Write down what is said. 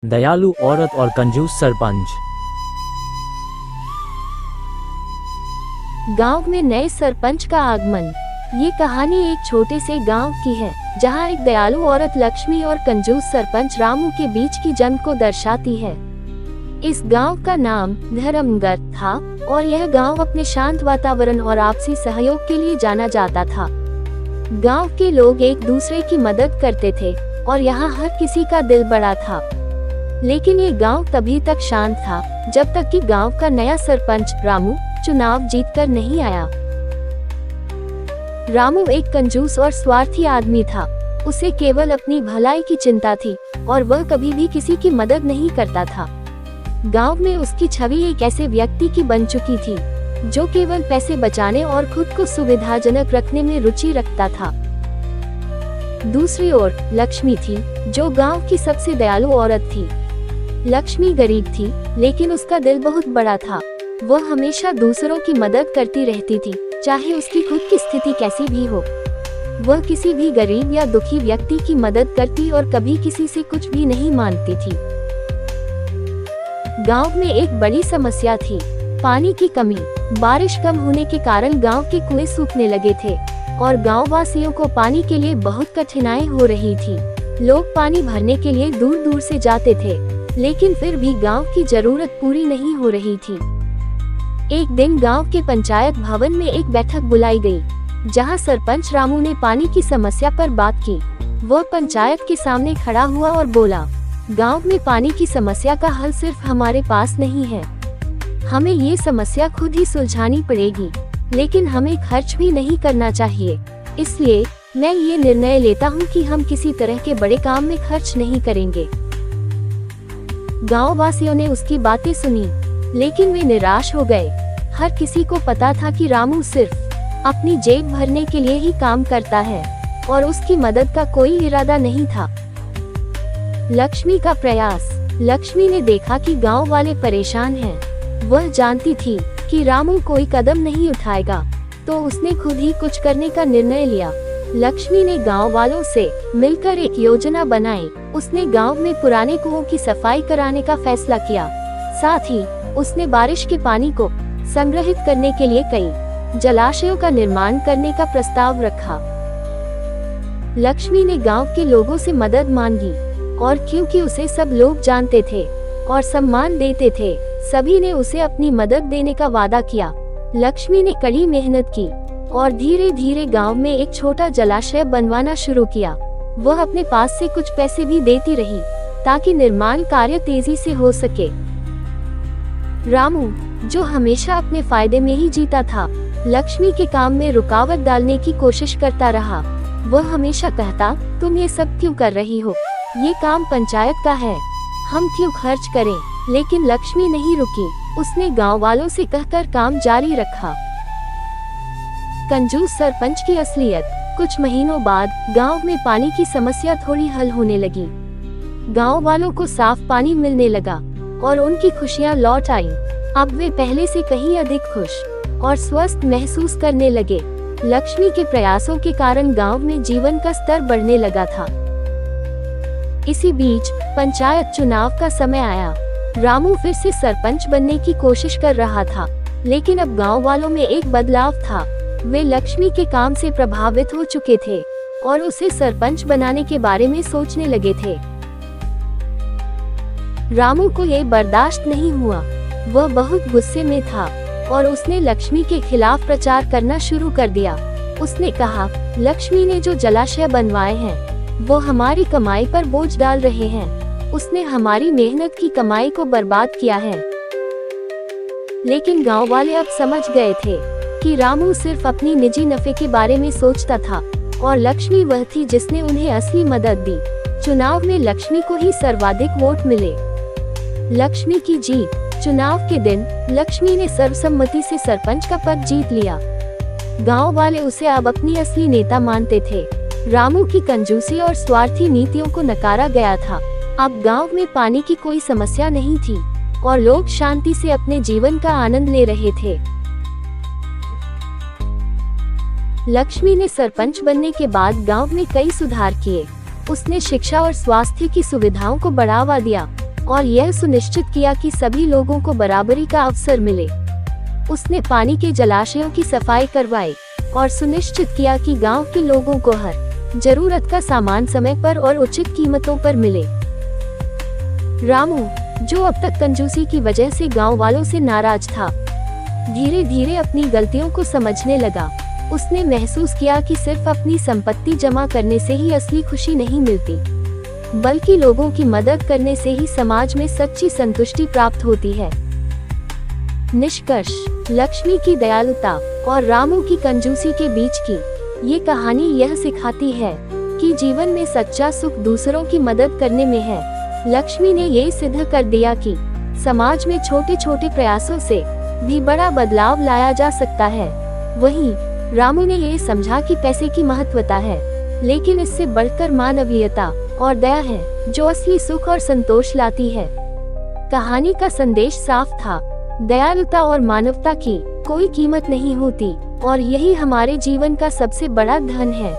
दयालु औरत और कंजूस सरपंच। गांव में नए सरपंच का आगमन। ये कहानी एक छोटे से गांव की है, जहां एक दयालु औरत लक्ष्मी और कंजूस सरपंच रामू के बीच की जंग को दर्शाती है। इस गांव का नाम धर्मगढ़ था और यह गांव अपने शांत वातावरण और आपसी सहयोग के लिए जाना जाता था। गांव के लोग एक दूसरे की मदद करते थे और यहाँ हर किसी का दिल बड़ा था। लेकिन ये गांव तभी तक शांत था जब तक कि गांव का नया सरपंच रामू चुनाव जीतकर नहीं आया। रामू एक कंजूस और स्वार्थी आदमी था। उसे केवल अपनी भलाई की चिंता थी और वह कभी भी किसी की मदद नहीं करता था। गांव में उसकी छवि एक ऐसे व्यक्ति की बन चुकी थी जो केवल पैसे बचाने और खुद को सुविधाजनक रखने में रुचि रखता था। दूसरी ओर लक्ष्मी थी, जो गांव की सबसे दयालु औरत थी। लक्ष्मी गरीब थी, लेकिन उसका दिल बहुत बड़ा था। वह हमेशा दूसरों की मदद करती रहती थी, चाहे उसकी खुद की स्थिति कैसी भी हो। वह किसी भी गरीब या दुखी व्यक्ति की मदद करती और कभी किसी से कुछ भी नहीं मांगती थी। गांव में एक बड़ी समस्या थी, पानी की कमी। बारिश कम होने के कारण गांव के कुएं सूखने लगे थे और गांव वासियों को पानी के लिए बहुत कठिनाई हो रही थी। लोग पानी भरने के लिए दूर दूर से जाते थे, लेकिन फिर भी गांव की जरूरत पूरी नहीं हो रही थी। एक दिन गांव के पंचायत भवन में एक बैठक बुलाई गई, जहां सरपंच रामू ने पानी की समस्या पर बात की। वह पंचायत के सामने खड़ा हुआ और बोला, गांव में पानी की समस्या का हल सिर्फ हमारे पास नहीं है। हमें ये समस्या खुद ही सुलझानी पड़ेगी, लेकिन हमें खर्च भी नहीं करना चाहिए। इसलिए मैं ये निर्णय लेता हूँ कि हम किसी तरह के बड़े काम में खर्च नहीं करेंगे। गांव वासियों ने उसकी बातें सुनी, लेकिन वे निराश हो गए। हर किसी को पता था कि रामू सिर्फ अपनी जेब भरने के लिए ही काम करता है और उसकी मदद का कोई इरादा नहीं था। लक्ष्मी का प्रयास। लक्ष्मी ने देखा कि गांव वाले परेशान हैं। वह जानती थी कि रामू कोई कदम नहीं उठाएगा, तो उसने खुद ही कुछ करने का निर्णय लिया। लक्ष्मी ने गांव वालों से मिलकर एक योजना बनाई। उसने गांव में पुराने कुओं की सफाई कराने का फैसला किया। साथ ही उसने बारिश के पानी को संग्रहित करने के लिए कई जलाशयों का निर्माण करने का प्रस्ताव रखा। लक्ष्मी ने गांव के लोगों से मदद मांगी और क्योंकि उसे सब लोग जानते थे और सम्मान देते थे, सभी ने उसे अपनी मदद देने का वादा किया। लक्ष्मी ने कड़ी मेहनत की और धीरे धीरे गांव में एक छोटा जलाशय बनवाना शुरू किया। वह अपने पास से कुछ पैसे भी देती रही ताकि निर्माण कार्य तेजी से हो सके। रामू, जो हमेशा अपने फायदे में ही जीता था, लक्ष्मी के काम में रुकावट डालने की कोशिश करता रहा। वह हमेशा कहता, तुम ये सब क्यों कर रही हो? ये काम पंचायत का है, हम क्यों खर्च करें? लेकिन लक्ष्मी नहीं रुकी। उसने गांव वालों से कहकर काम जारी रखा। कंजूस सरपंच की असलियत। कुछ महीनों बाद गांव में पानी की समस्या थोड़ी हल होने लगी। गांव वालों को साफ पानी मिलने लगा और उनकी खुशियां लौट आईं। अब वे पहले से कहीं अधिक खुश और स्वस्थ महसूस करने लगे। लक्ष्मी के प्रयासों के कारण गांव में जीवन का स्तर बढ़ने लगा था। इसी बीच पंचायत चुनाव का समय आया। रामू फिर से सरपंच बनने की कोशिश कर रहा था, लेकिन अब गांव वालों में एक बदलाव था। वे लक्ष्मी के काम से प्रभावित हो चुके थे और उसे सरपंच बनाने के बारे में सोचने लगे थे। रामू को ये बर्दाश्त नहीं हुआ। वह बहुत गुस्से में था और उसने लक्ष्मी के खिलाफ प्रचार करना शुरू कर दिया। उसने कहा, लक्ष्मी ने जो जलाशय बनवाए हैं, वो हमारी कमाई पर बोझ डाल रहे हैं। उसने हमारी मेहनत की कमाई को बर्बाद किया है। लेकिन गांव वाले अब समझ गए थे कि रामू सिर्फ अपनी निजी नफे के बारे में सोचता था और लक्ष्मी वह थी जिसने उन्हें असली मदद दी। चुनाव में लक्ष्मी को ही सर्वाधिक वोट मिले। लक्ष्मी की जीत। चुनाव के दिन लक्ष्मी ने सर्वसम्मति से सरपंच का पद जीत लिया। गांव वाले उसे अब अपनी असली नेता मानते थे। रामू की कंजूसी और स्वार्थी नीतियों को नकारा गया था। अब गांव में पानी की कोई समस्या नहीं थी और लोग शांति से अपने जीवन का आनंद ले रहे थे। लक्ष्मी ने सरपंच बनने के बाद गांव में कई सुधार किए। उसने शिक्षा और स्वास्थ्य की सुविधाओं को बढ़ावा दिया और यह सुनिश्चित किया कि सभी लोगों को बराबरी का अवसर मिले। उसने पानी के जलाशयों की सफाई करवाई और सुनिश्चित किया कि गांव के लोगों को हर जरूरत का सामान समय पर और उचित कीमतों पर मिले। रामू, जो अब तक कंजूसी की वजह से गांव वालों से नाराज था, धीरे धीरे अपनी गलतियों को समझने लगा। उसने महसूस किया कि सिर्फ अपनी संपत्ति जमा करने से ही असली खुशी नहीं मिलती, बल्कि लोगों की मदद करने से ही समाज में सच्ची संतुष्टि प्राप्त होती है। निष्कर्ष, लक्ष्मी की दयालुता और रामू की कंजूसी के बीच की ये कहानी यह सिखाती है कि जीवन में सच्चा सुख दूसरों की मदद करने में है। लक्ष्मी ने ये सिद्ध कर दिया कि समाज में छोटे छोटे प्रयासों से भी बड़ा बदलाव लाया जा सकता है। वहीं रामू ने ये समझा कि पैसे की महत्वता है, लेकिन इससे बढ़कर मानवीयता और दया है जो असली सुख और संतोष लाती है। कहानी का संदेश साफ था, दयालुता और मानवता की कोई कीमत नहीं होती और यही हमारे जीवन का सबसे बड़ा धन है।